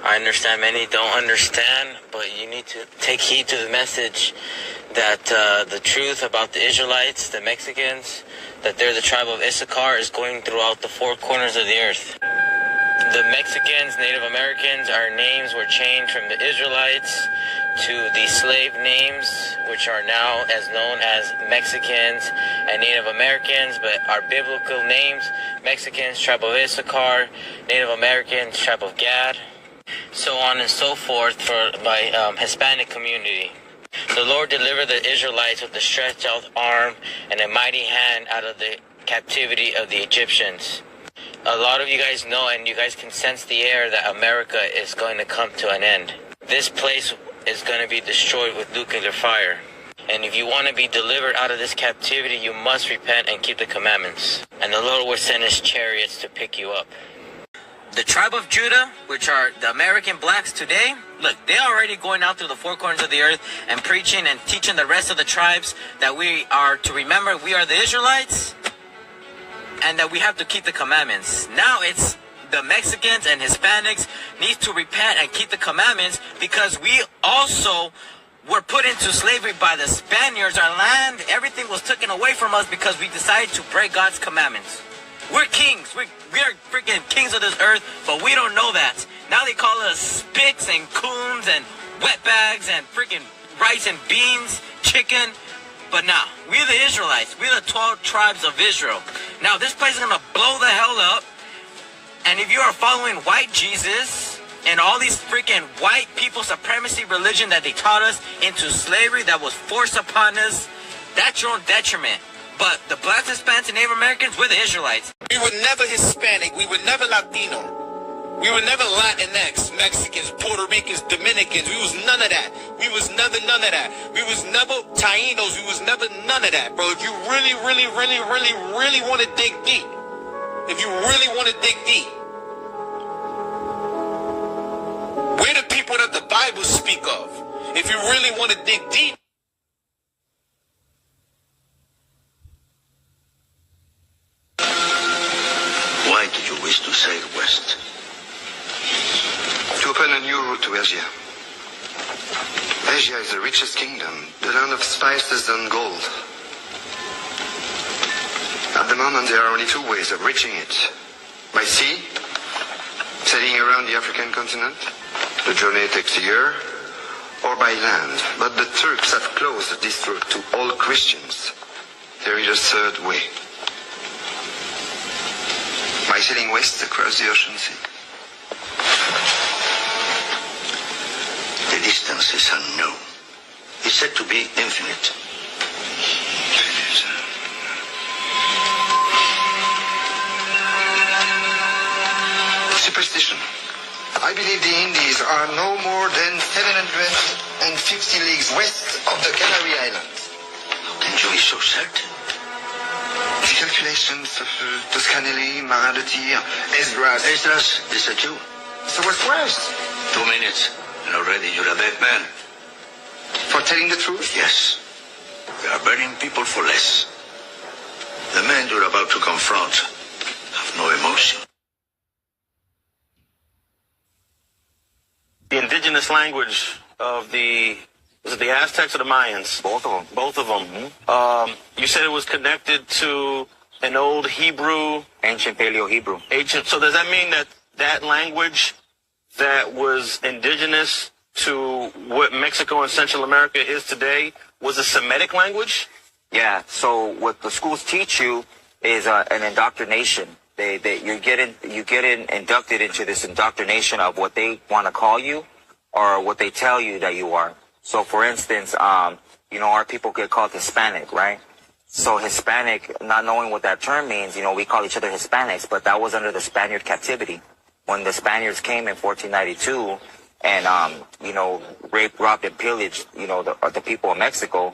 I understand many don't understand, but you need to take heed to the message that the truth about the Israelites, the Mexicans, that they're the tribe of Issachar, is going throughout the four corners of the earth. The Mexicans, Native Americans, our names were changed from the Israelites to the slave names, which are now as known as Mexicans and Native Americans, but our biblical names, Mexicans, tribe of Issachar, Native Americans, tribe of Gad, so on and so forth by Hispanic community. The Lord delivered the Israelites with a stretched out arm and a mighty hand out of the captivity of the Egyptians. A lot of you guys know, and you guys can sense the air, that America is going to come to an end. This place is going to be destroyed with nuclear fire. And if you want to be delivered out of this captivity, you must repent and keep the commandments. And the Lord will send his chariots to pick you up. The tribe of Judah, which are the American blacks today, look, they're already going out through the four corners of the earth and preaching and teaching the rest of the tribes that we are to remember we are the Israelites and that we have to keep the commandments. Now it's the Mexicans and Hispanics need to repent and keep the commandments, because we also were put into slavery by the Spaniards. Our land, everything was taken away from us because we decided to break God's commandments. We're kings. We are freaking kings of this earth, but we don't know that. Now they call us spicks and coons and wetbags and freaking rice and beans, chicken. But now, we're the Israelites. We're the 12 tribes of Israel. Now, this place is going to blow the hell up. And if you are following white Jesus and all these freaking white people supremacy religion that they taught us into slavery that was forced upon us, that's your own detriment. But the blacks, Hispanics, and Native Americans, we're the Israelites. We were never Hispanic. We were never Latino. We were never Latinx, Mexicans, Puerto Ricans, Dominicans. We was none of that. We was never none of that. We was never Tainos. We was never none of that, bro. If you really want to dig deep, we're the people that the Bible speak of. If you really want to dig deep. Why did you wish to sail west? To open a new route to Asia. Asia is the richest kingdom, the land of spices and gold. At the moment, there are only two ways of reaching it. By sea, sailing around the African continent. The journey takes a year. Or by land. But the Turks have closed this route to all Christians. There is a third way. By sailing west across the ocean sea. The distance is unknown. It's said to be infinite. Superstition. I believe the Indies are no more than 750 leagues west of the Canary Islands. How can you be so certain? The calculations of Toscanelli, Marin de Tir, Esdras. Esdras, is that you? So what's worse? 2 minutes, and already you're a dead man. For telling the truth? Yes. We are burning people for less. The men you're about to confront have no emotion. The indigenous language of was it the Aztecs or the Mayans? Both of them. Both of them. Mm-hmm. You said it was connected to an old Hebrew. Ancient Paleo-Hebrew. So does that mean that that language that was indigenous to what Mexico and Central America is today was a Semitic language? Yeah. So what the schools teach you is an indoctrination. You get inducted into this indoctrination of what they want to call you or what they tell you that you are. So, for instance, our people get called Hispanic, right? So Hispanic, not knowing what that term means, we call each other Hispanics, but that was under the Spaniard captivity. When the Spaniards came in 1492 and, raped, robbed, and pillaged, the people of Mexico,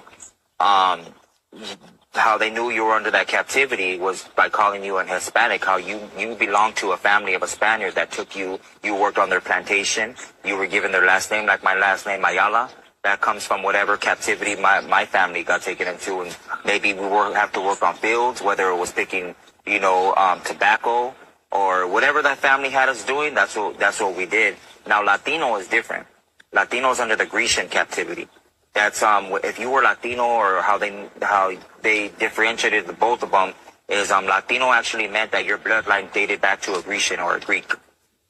how they knew you were under that captivity was by calling you an Hispanic, how you belonged to a family of a Spaniard that took you worked on their plantation, you were given their last name, like my last name, Ayala. That comes from whatever captivity my family got taken into, and maybe we have to work on fields, whether it was picking, tobacco or whatever that family had us doing. That's what we did. Now, Latino is different. Latino is under the Grecian captivity. That's if you were Latino, or how they differentiated the both of them is Latino actually meant that your bloodline dated back to a Grecian or a Greek.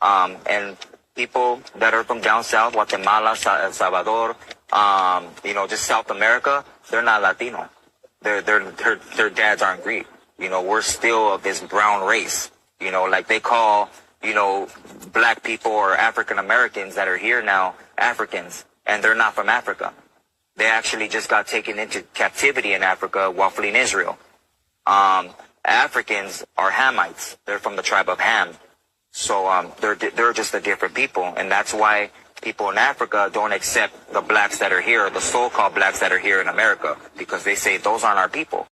And people that are from down south, Guatemala, El Salvador, just South America, they're not Latino. Their dads aren't Greek. We're still of this brown race. Like they call, black people or African Americans that are here now Africans, and they're not from Africa. They actually just got taken into captivity in Africa while fleeing Israel. Africans are Hamites. They're from the tribe of Ham. So they're just a different people, and that's why people in Africa don't accept the blacks that are here, the so-called blacks that are here in America, because they say those aren't our people.